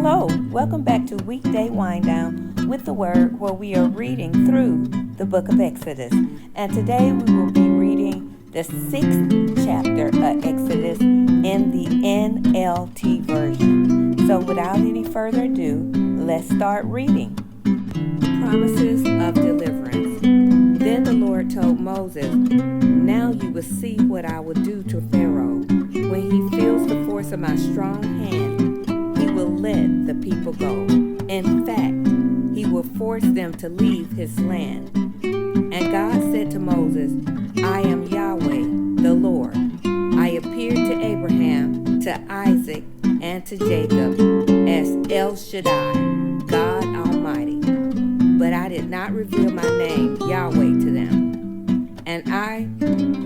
Hello, welcome back to Weekday Wind Down with the Word, where we are reading through the book of Exodus. And today we will be reading the 6th chapter of Exodus in the NLT version. So without any further ado, let's start reading. Promises of deliverance. Then the Lord told Moses, "Now you will see what I will do to Pharaoh. When he feels the force of my strong hand, he will let the people go. In fact, he will force them to leave his land." And God said to Moses, "I am Yahweh, the Lord. I appeared to Abraham, to Isaac, and to Jacob as El Shaddai, God Almighty. But I did not reveal my name, Yahweh, to them. And I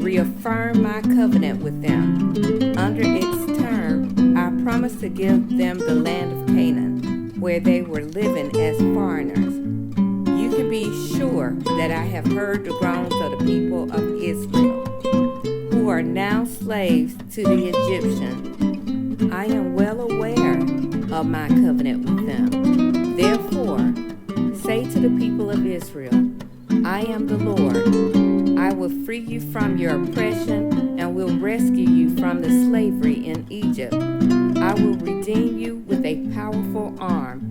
reaffirmed my covenant with them. Under its term, I promised to give them the land of Canaan, where they were living as foreigners. You can be sure that I have heard the groans of the people of Israel, who are now slaves to the Egyptians. I am well aware of my covenant with them. Therefore, say to the people of Israel, I am the Lord. I will free you from your oppression and will rescue you from the slavery in Egypt. I will redeem you with a powerful arm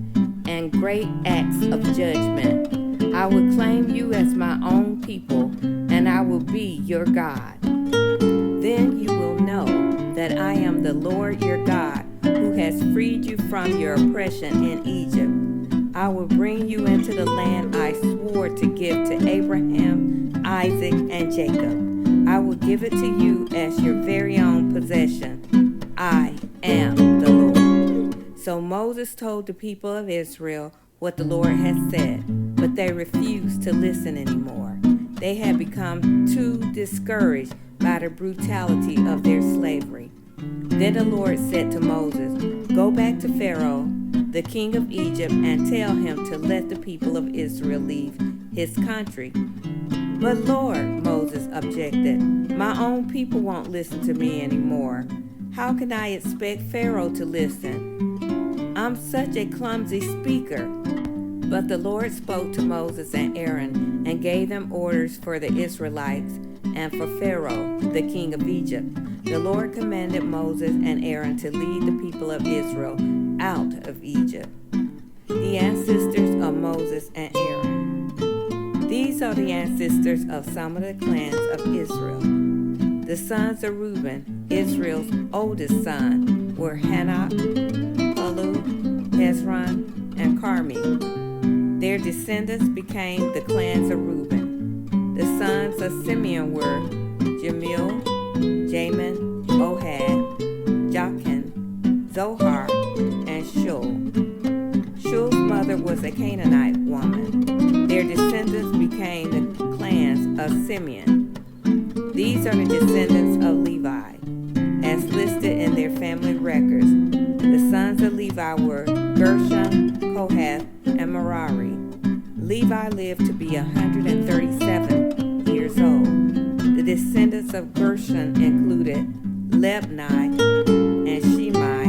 and great acts of judgment. I will claim you as my own people, and I will be your God. Then you will know that I am the Lord your God, who has freed you from your oppression in Egypt. I will bring you into the land I swore to give to Abraham, Isaac, and Jacob. I will give it to you as your very own possession. I am the Lord." So Moses told the people of Israel what the Lord had said, but they refused to listen anymore. They had become too discouraged by the brutality of their slavery. Then the Lord said to Moses, "Go back to Pharaoh, the king of Egypt, and tell him to let the people of Israel leave his country." "But Lord," Moses objected, "my own people won't listen to me anymore. How can I expect Pharaoh to listen? I'm such a clumsy speaker." But the Lord spoke to Moses and Aaron and gave them orders for the Israelites and for Pharaoh, the king of Egypt. The Lord commanded Moses and Aaron to lead the people of Israel out of Egypt. The ancestors of Moses and Aaron. These are the ancestors of some of the clans of Israel. The sons of Reuben, Israel's oldest son, were Hanok, Palu, Hezron, and Carmi. Their descendants became the clans of Reuben. The sons of Simeon were Jemuel, Jamin, Ohad, Jachin, Zohar, and Shul. Shul's mother was a Canaanite woman. Their descendants became the clans of Simeon. These are the descendants of Levi, as listed in their family records. The sons of Levi were Gershon, Kohath, and Merari. Levi lived to be 137 years old. The descendants of Gershon included Libni and Shimei,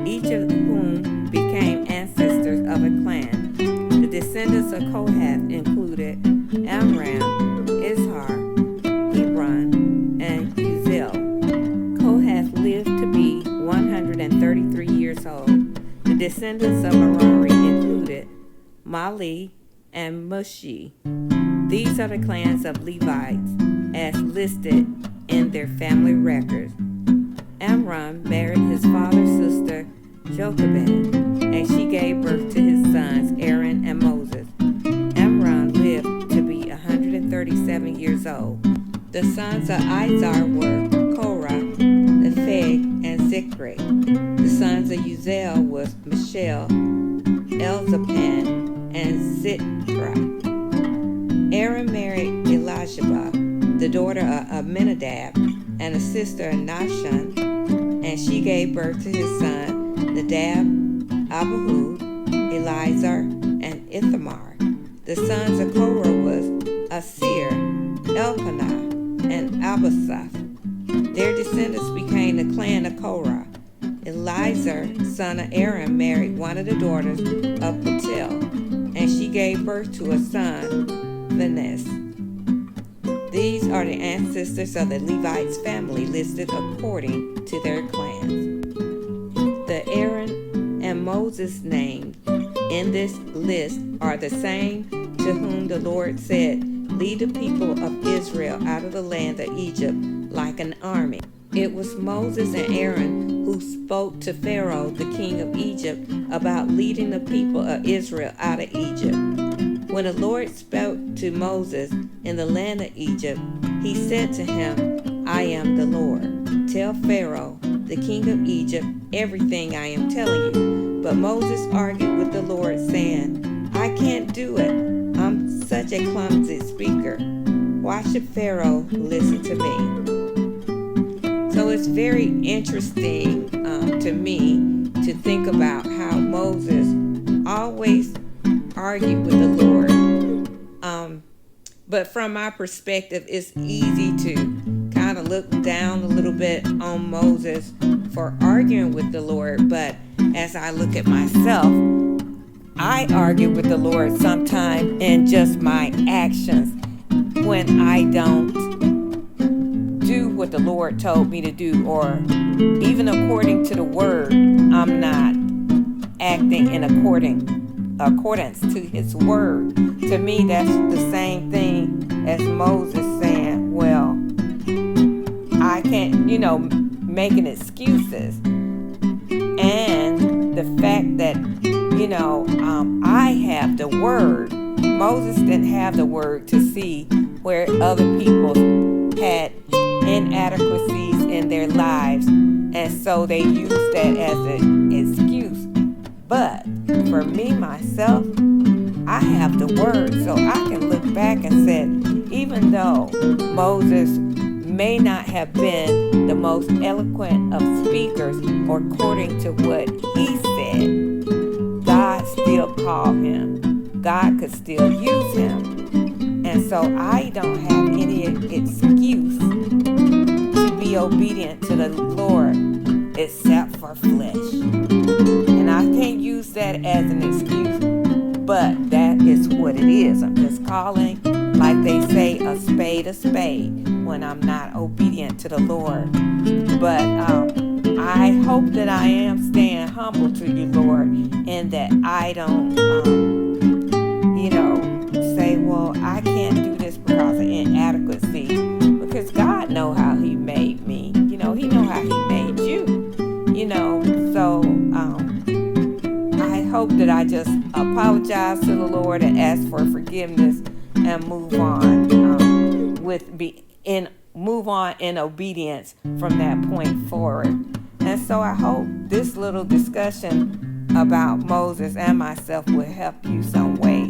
each of whom became ancestors of a clan. The descendants of Kohath included Amram, Izhar, Hebron, and Uziel. Kohath lived to be 133 years old. The descendants of Merari included Mali and Mushi. These are the clans of Levites as listed in their family records. Amram married his father's sister Jochebed, and she gave birth to his sons Aaron and Moses. Amram lived to be 137 years old. The sons of Izhar were Korah, Nepheg, and Zikri. The sons of Uziel was Michelle, Elzaphan, and Zikri. Aaron married Elisheba, the daughter of Aminadab, and a sister of Nahshon, and she gave birth to his son Nadab, Abihu, Eleazar, and Ithamar. The sons of Korah was Asir, Elkanah, and Abasaph. Their descendants became the clan of Korah. Eleazar, son of Aaron, married one of the daughters of Patel, and she gave birth to a son, Phinehas. These are the ancestors of the Levites' family listed according to their clans. The Aaron and Moses named in this list are the same to whom the Lord said, "Lead the people of Israel out of the land of Egypt like an army." It was Moses and Aaron who spoke to Pharaoh, the king of Egypt, about leading the people of Israel out of Egypt. When the Lord spoke to Moses in the land of Egypt, he said to him, "I am the Lord. Tell Pharaoh, the king of Egypt, everything I am telling you." But Moses argued with the Lord, saying, "I can't do it. I'm such a clumsy speaker. Why should Pharaoh listen to me?" So it's very interesting to me to think about how Moses always argued with the Lord. But from my perspective, it's easy to kind of look down a little bit on Moses for arguing with the Lord. But as I look at myself, I argue with the Lord sometimes in just my actions when I don't do what the Lord told me to do, or even according to the word, I'm not acting in accordance to his word. To me, that's the same thing as Moses saying, well, I can't, making excuses. And the fact that, I have the word. Moses didn't have the word to see where other people had inadequacies in their lives, and so they used that as an excuse. But for me, myself, I have the word, so I can look back and say, even though Moses may not have been the most eloquent of speakers, or according to what he said, God still called him. God could still use him. And so I don't have any excuse to be obedient to the Lord except for flesh. And I can't use that as an excuse, but that is what it is. I'm just calling, like they say, a spade when I'm not obedient to the Lord. But I hope that I am staying humble to you, Lord, and that I don't, say, well, I can't do this because of inadequacy. Because God know how he made me. He know how he made you. So I hope that I just apologize to the Lord and ask for forgiveness and move on move on in obedience from that point forward. And so I hope this little discussion about Moses and myself will help you some way.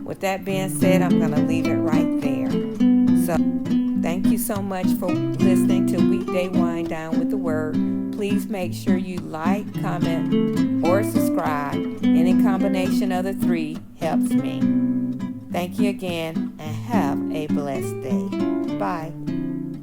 With that being said, I'm going to leave it right there. So thank you so much for listening to Weekday Wind Down with the Word. Please make sure you like, comment, or subscribe. Any combination of the three helps me. Thank you again, and have a blessed day. Bye.